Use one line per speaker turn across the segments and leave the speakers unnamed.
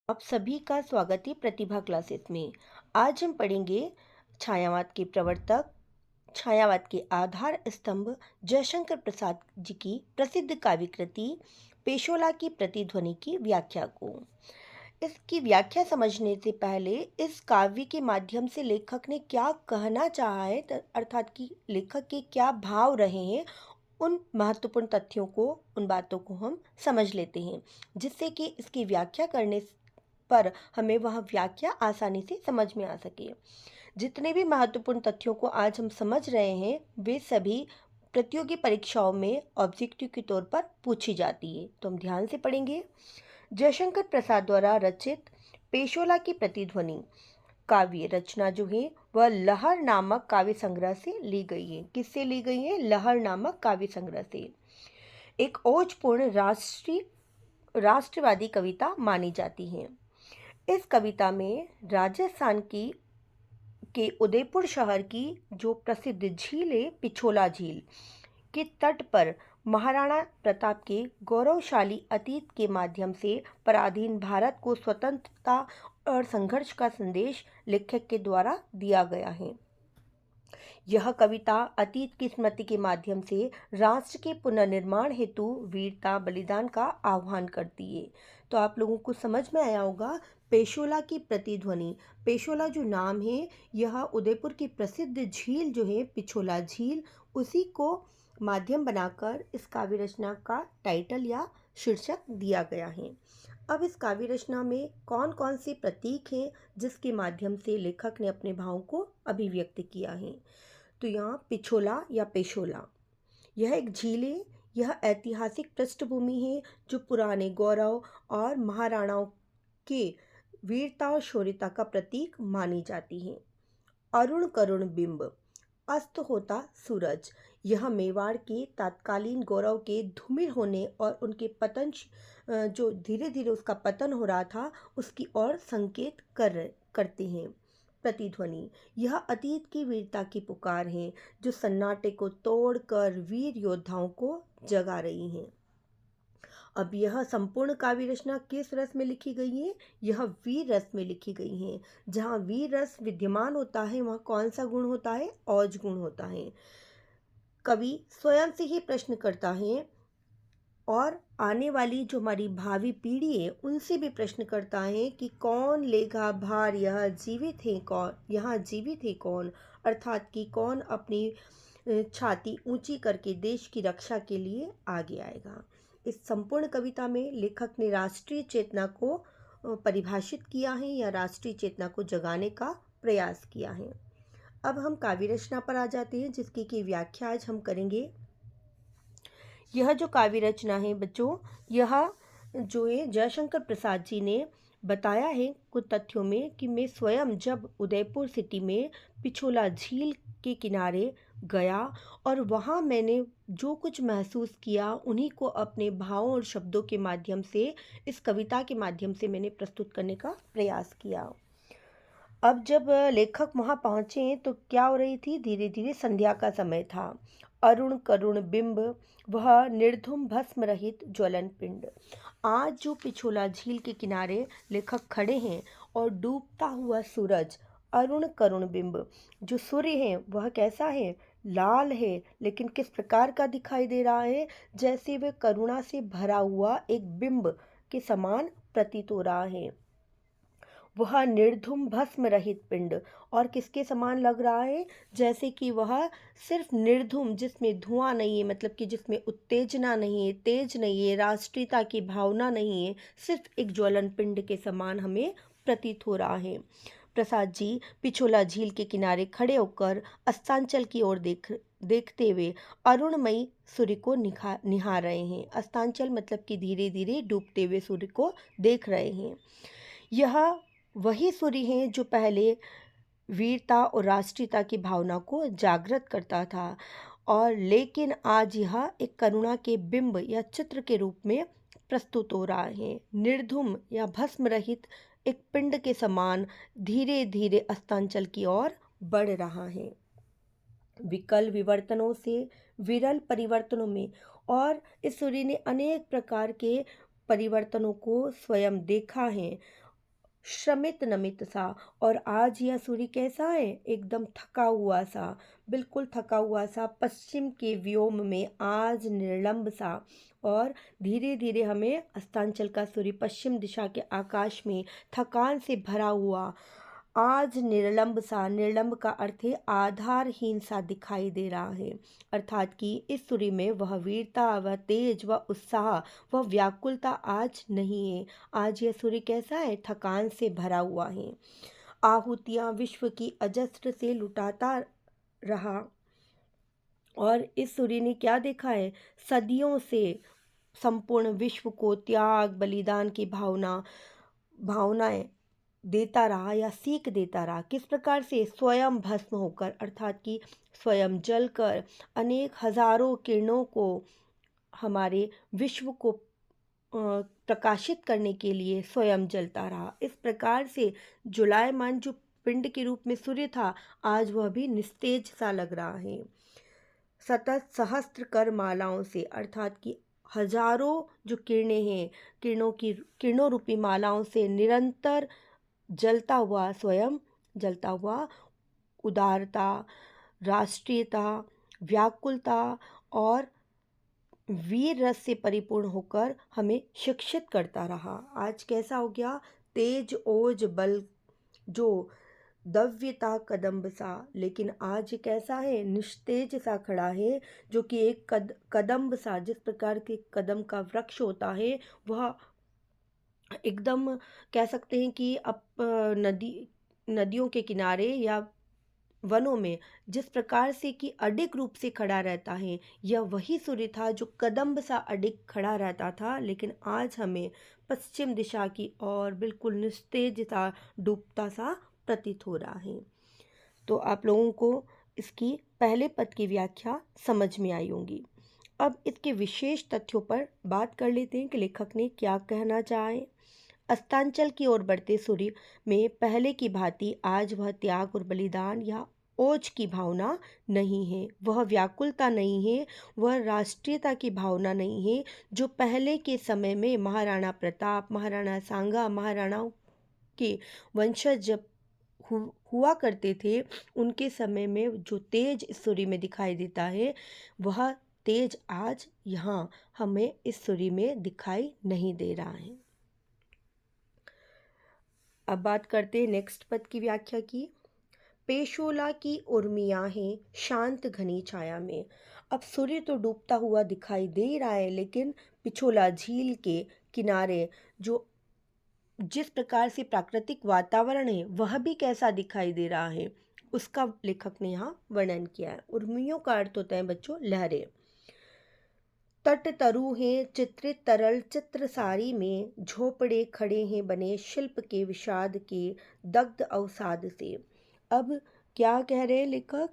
आप सभी का स्वागत है प्रतिभा क्लासेस में। आज हम पढ़ेंगे छायावाद के प्रवर्तक, छायावाद के आधार स्तंभ जयशंकर प्रसाद जी की प्रसिद्ध काव्य कृति पेशोला की प्रतिध्वनि की व्याख्या को। इसकी व्याख्या समझने से पहले इस काव्य के माध्यम से लेखक ने क्या कहना चाहा है, अर्थात कि लेखक के क्या भाव रहे हैं, उन महत्वपूर्ण तथ्यों को, उन बातों को हम समझ लेते हैं, जिससे कि इसकी व्याख्या करने पर हमें वह व्याख्या आसानी से समझ में आ सके। जितने भी महत्वपूर्ण तथ्यों को आज हम समझ रहे हैं, वे सभी प्रतियोगी परीक्षाओं में ऑब्जेक्टिव के तौर पर पूछी जाती है। तो हम ध्यान से पढ़ेंगे। जयशंकर प्रसाद द्वारा रचित पेशोला की प्रतिध्वनि काव्य रचना जो है वह लहर नामक काव्य संग्रह से ली गई है। किससे ली गई है? लहर नामक काव्य संग्रह से। एक ओजपूर्ण राष्ट्रवादी कविता मानी जाती है। इस कविता में राजस्थान की के उदयपुर शहर की जो प्रसिद्ध झील है पिछोला झील के तट पर महाराणा प्रताप के गौरवशाली अतीत के माध्यम से पराधीन भारत को स्वतंत्रता और संघर्ष का संदेश लेखक के द्वारा दिया गया है। यह कविता अतीत की स्मृति के माध्यम से राष्ट्र के पुनर्निर्माण हेतु वीरता बलिदान का आह्वान करती है। तो आप लोगों को समझ में आया होगा पेशोला की प्रतिध्वनि। पेशोला जो नाम है, यह उदयपुर की प्रसिद्ध झील जो है पिछोला झील, उसी को माध्यम बनाकर इस काव्य रचना का टाइटल या शीर्षक दिया गया है। अब इस काव्य रचना में कौन कौन से प्रतीक हैं जिसके माध्यम से लेखक ने अपने भावों को अभिव्यक्त किया है? तो यहाँ पिछोला या पेशोला, यह एक झील है। यह ऐतिहासिक पृष्ठभूमि है जो पुराने गौरव और महाराणाओं के वीरता और शौर्यता का प्रतीक मानी जाती है। अरुण करुण बिंब, अस्त होता सूरज, यह मेवाड़ के तत्कालीन गौरव के धूमिल होने और उनके पतन, जो धीरे धीरे उसका पतन हो रहा था, उसकी ओर संकेत करते हैं। प्रतिध्वनि, यह अतीत की वीरता की पुकार है जो सन्नाटे को तोड़कर वीर योद्धाओं को जगा रही है। अब यह संपूर्ण काव्य रचना किस रस में लिखी गई है? यह वीर रस में लिखी गई है। जहाँ वीर रस विद्यमान होता है वहाँ कौन सा गुण होता है? औज गुण होता है। कवि स्वयं से ही प्रश्न करता है और आने वाली जो हमारी भावी पीढ़ी है उनसे भी प्रश्न करता है कि कौन लेगा भार, यह जीवित है कौन, यहाँ जीवित है कौन, अर्थात कि कौन अपनी छाती ऊंची करके देश की रक्षा के लिए आगे आएगा। इस संपूर्ण कविता में लेखक ने राष्ट्रीय चेतना को परिभाषित किया है या राष्ट्रीय चेतना को जगाने का प्रयास किया है। अब हम काव्य रचना पर आ जाते हैं जिसकी की व्याख्या आज हम करेंगे। यह जो काव्य रचना है बच्चों, यह जो है जयशंकर प्रसाद जी ने बताया है कुछ तथ्यों में कि मैं स्वयं जब उदयपुर सिटी में पिछोला झील के किनारे गया और वहाँ मैंने जो कुछ महसूस किया उन्हीं को अपने भावों और शब्दों के माध्यम से, इस कविता के माध्यम से मैंने प्रस्तुत करने का प्रयास किया। अब जब लेखक वहाँ पहुँचे तो क्या हो रही थी? धीरे धीरे संध्या का समय था। अरुण करुण बिंब, वह निर्धूम भस्म रहित ज्वलन पिंड। आज जो पिछोला झील के किनारे लेखक खड़े हैं और डूबता हुआ सूरज, अरुण करुण बिंब, जो सूर्य है वह कैसा है? लाल है, लेकिन किस प्रकार का दिखाई दे रहा है? जैसे वह करुणा से भरा हुआ एक बिंब के समान प्रतीत हो रहा है। वह निर्धूम भस्म रहित पिंड, और किसके समान लग रहा है? जैसे कि वह सिर्फ निर्धूम, जिसमें धुआं नहीं है, मतलब कि जिसमें उत्तेजना नहीं है, तेज नहीं है, राष्ट्रीयता की भावना नहीं है, सिर्फ एक ज्वलन पिंड के समान हमें प्रतीत हो रहा है। प्रसाद जी पिछोला झील के किनारे खड़े होकर अस्तांचल की ओर देखते हुए अरुणमयी सूर्य को निहार रहे हैं। अस्तांचल मतलब कि धीरे धीरे डूबते हुए सूर्य को देख रहे हैं। यह वही सूर्य है जो पहले वीरता और राष्ट्रीयता की भावना को जागृत करता था, और लेकिन आज यह एक करुणा के बिंब या चित्र के रूप में प्रस्तुत हो रहा है। निर्धूम या भस्म रहित एक पिंड के समान धीरे धीरे अस्तांचल की ओर बढ़ रहा है। विकल विवर्तनों से विरल परिवर्तनों में, और इस सूर्य ने अनेक प्रकार के परिवर्तनों को स्वयं देखा है श्रमित नमित सा। और आज यह सूर्य कैसा है? एकदम थका हुआ सा, बिल्कुल थका हुआ सा, पश्चिम के व्योम में आज निर्लंब सा। और धीरे धीरे हमें अस्तांचल का सूर्य पश्चिम दिशा के आकाश में थकान से भरा हुआ आज निर्लंब सा, निर्लंब का अर्थ है आधारहीन सा दिखाई दे रहा है। अर्थात कि इस सूर्य में वह वीरता, वह तेज, वह उत्साह, वह व्याकुलता आज नहीं है। आज यह सूर्य कैसा है? थकान से भरा हुआ है। आहुतियां विश्व की अजस्त्र से लुटाता रहा। और इस सूर्य ने क्या देखा है? सदियों से संपूर्ण विश्व को त्याग, बलिदान की भावनाएं देता रहा या सीख देता रहा। किस प्रकार से? स्वयं भस्म होकर, अर्थात कि स्वयं जलकर अनेक हजारों किरणों को हमारे विश्व को प्रकाशित करने के लिए स्वयं जलता रहा। इस प्रकार से जुलायमान जो पिंड के रूप में सूर्य था, आज वह भी निस्तेज सा लग रहा है। सतत सहस्त्र कर मालाओं से, अर्थात कि हजारों जो किरणें हैं, किरणों रूपी मालाओं से निरंतर जलता हुआ, स्वयं जलता हुआ उदारता, राष्ट्रीयता, व्याकुलता और वीर रस से परिपूर्ण होकर हमें शिक्षित करता रहा। आज कैसा हो गया? तेज ओज बल जो दव्यता कदम्ब सा। लेकिन आज ये कैसा है? निस्तेज सा खड़ा है, जो कि एक कदम्ब सा, जिस प्रकार के कदम का वृक्ष होता है, वह एकदम कह सकते हैं कि नदियों के किनारे या वनों में जिस प्रकार से कि अडिग रूप से खड़ा रहता है, यह वही सूर्य था जो कदम्ब सा अडिग खड़ा रहता था। लेकिन आज हमें पश्चिम दिशा की ओर बिल्कुल निस्तेज सा, डूबता सा प्रतीत हो रहा है। तो आप लोगों को इसकी पहले पद की व्याख्या समझ में आई होगी। अब इसके विशेष तथ्यों पर बात कर लेते हैं कि लेखक ने क्या कहना चाहे। अस्तांचल की ओर बढ़ते सूर्य में पहले की भांति आज वह त्याग और बलिदान या ओज की भावना नहीं है, वह व्याकुलता नहीं है, वह राष्ट्रीयता की भावना नहीं है जो पहले के समय में महाराणा प्रताप, महाराणा सांगा, महाराणाओं के वंशज जब हुआ करते थे, उनके समय में जो तेज इस सूर्य में दिखाई देता है, वह तेज आज यहाँ हमें इस सूर्य में दिखाई नहीं दे रहा है। अब बात करते हैं नेक्स्ट पद की व्याख्या की। पेशोला की उर्मियां हैं शांत घनी छाया में। अब सूर्य तो डूबता हुआ दिखाई दे रहा है, लेकिन पिछोला झील के किनारे जो जिस प्रकार से प्राकृतिक वातावरण है, वह भी कैसा दिखाई दे रहा है, उसका लेखक ने यहाँ वर्णन किया है। उर्मियों का अर्थ होता है बच्चों लहरें। तट तरु हैं चित्रित तरल चित्र सारी में, झोपड़े खड़े हैं बने शिल्प के विषाद के दग्ध अवसाद से। अब क्या कह रहे हैं लेखक?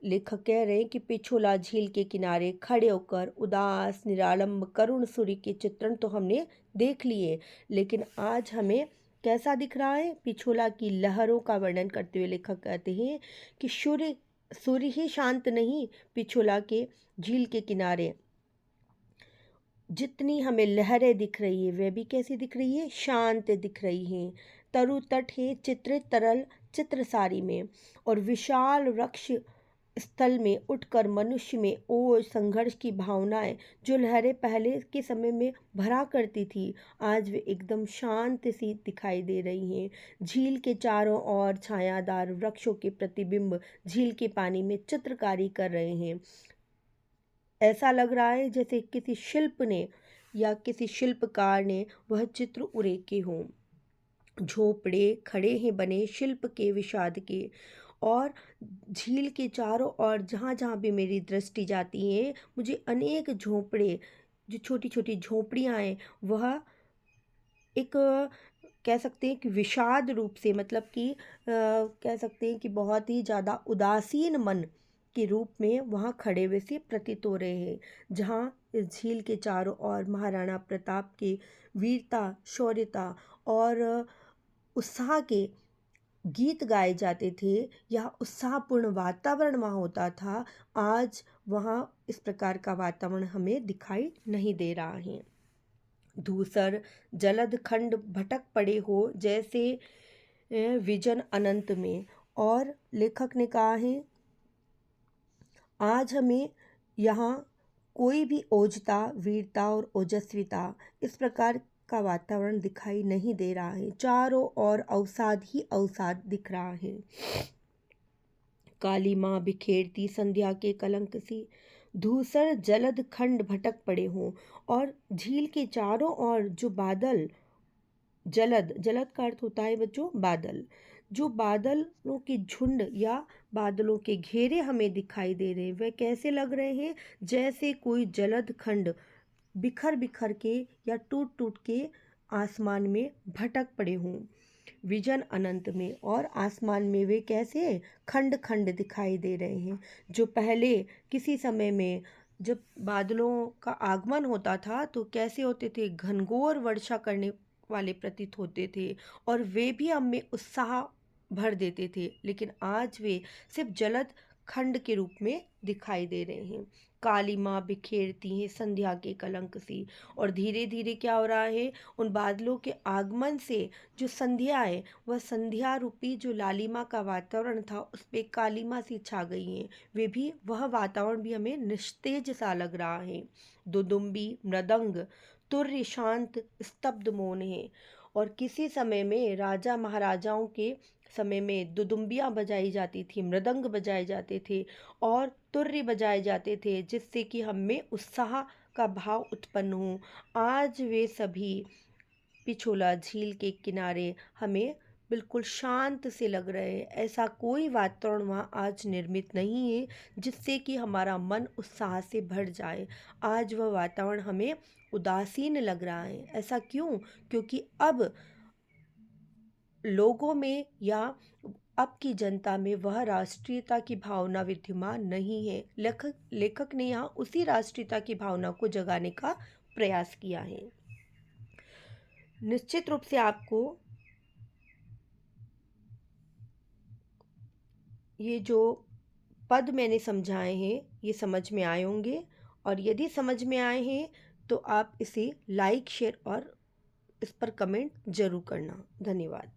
लेखक कह रहे हैं कि पिछोला झील के किनारे खड़े होकर उदास, निरालंब, करुण सूर्य के चित्रण तो हमने देख लिए, लेकिन आज हमें कैसा दिख रहा है? पिछोला की लहरों का वर्णन करते हुए लेखक कहते हैं कि सूर्य ही शांत नहीं, पिछोला के झील के किनारे जितनी हमें लहरें दिख रही है, वह भी कैसी दिख रही है? शांत दिख रही हैं। तरु तट है चित्रित तरल चित्रसारी में, और विशाल वृक्ष स्थल में उठकर मनुष्य में ओज, संघर्ष की भावनाएं, जो लहरें पहले के समय में भरा करती थी, आज वे एकदम शांत सी दिखाई दे रही हैं। झील के चारों ओर छायादार वृक्षों के प्रतिबिंब झील के पानी में चित्रकारी कर रहे हैं। ऐसा लग रहा है जैसे किसी शिल्प ने या किसी शिल्पकार ने वह चित्र उरेखे हों। झोपड़े खड़े हैं बने शिल्प के विषाद के, और झील के चारों ओर जहाँ जहाँ भी मेरी दृष्टि जाती है, मुझे अनेक झोपड़े, जो छोटी छोटी झोपड़ियाँ हैं, वह एक कह सकते हैं कि विषाद रूप से, मतलब कि कह सकते हैं कि बहुत ही ज़्यादा उदासीन मन के रूप में वहाँ खड़े हुए से प्रतीत हो रहे हैं। जहाँ इस झील के चारों ओर महाराणा प्रताप के वीरता, शौर्यता और उत्साह के गीत गाए जाते थे, या उत्साहपूर्ण वातावरण वहाँ होता था, आज वहाँ इस प्रकार का वातावरण हमें दिखाई नहीं दे रहा है। धूसर जलद खंड भटक पड़े हो जैसे विजन अनंत में। और लेखक ने कहा है, आज हमें यहाँ कोई भी ओजता, वीरता और ओजस्विता इस प्रकार का वातावरण दिखाई नहीं दे रहा है। चारों ओर अवसाद ही अवसाद दिख रहा है। काली माँ बिखेरती संध्या के कलंक सी, धूसर जलद खंड भटक पड़े हों। और झील के चारों ओर जो बादल, जलद, जलद का अर्थ होता है बच्चों बादल, जो बादलों के झुंड या बादलों के घेरे हमें दिखाई दे रहे हैं, वह कैसे लग रहे हैं? जैसे कोई जलद खंड बिखर बिखर के या टूट टूट के आसमान में भटक पड़े हों विजन अनंत में। और आसमान में वे कैसे खंड खंड दिखाई दे रहे हैं, जो पहले किसी समय में जब बादलों का आगमन होता था तो कैसे होते थे? घनघोर वर्षा करने वाले प्रतीत होते थे और वे भी हम में उत्साह भर देते थे, लेकिन आज वे सिर्फ जलद खंड के रूप में दिखाई दे रहे हैं। काली माँ बिखेरती हैं संध्या के कलंक सी। और धीरे धीरे क्या हो रहा है? उन बादलों के आगमन से जो संध्या है, वह संध्या रूपी जो लालिमा का वातावरण था उस पर कालीमा सी छा गई है। वे भी, वह वातावरण भी हमें निस्तेज सा लग रहा है। दुदुम्बी, मृदंग, तुर्य शांत स्तब्ध मौन है। और किसी समय में राजा महाराजाओं के समय में दुदुम्बियाँ बजाई जाती थी, मृदंग बजाए जाते थे और तुर्य बजाए जाते थे, जिससे कि हम में उत्साह का भाव उत्पन्न हो। आज वे सभी पिछोला झील के किनारे हमें बिल्कुल शांत से लग रहे हैं। ऐसा कोई वातावरण वहाँ आज निर्मित नहीं है जिससे कि हमारा मन उत्साह से भर जाए। आज वह वातावरण हमें उदासीन लग रहा है। ऐसा क्यों? क्योंकि अब लोगों में या अब की जनता में वह राष्ट्रीयता की भावना विद्यमान नहीं है। लेखक ने यहाँ उसी राष्ट्रीयता की भावना को जगाने का प्रयास किया है। निश्चित रूप से आपको ये जो पद मैंने समझाए हैं ये समझ में आए होंगे, और यदि समझ में आए हैं तो आप इसे लाइक, शेयर और इस पर कमेंट जरूर करना। धन्यवाद।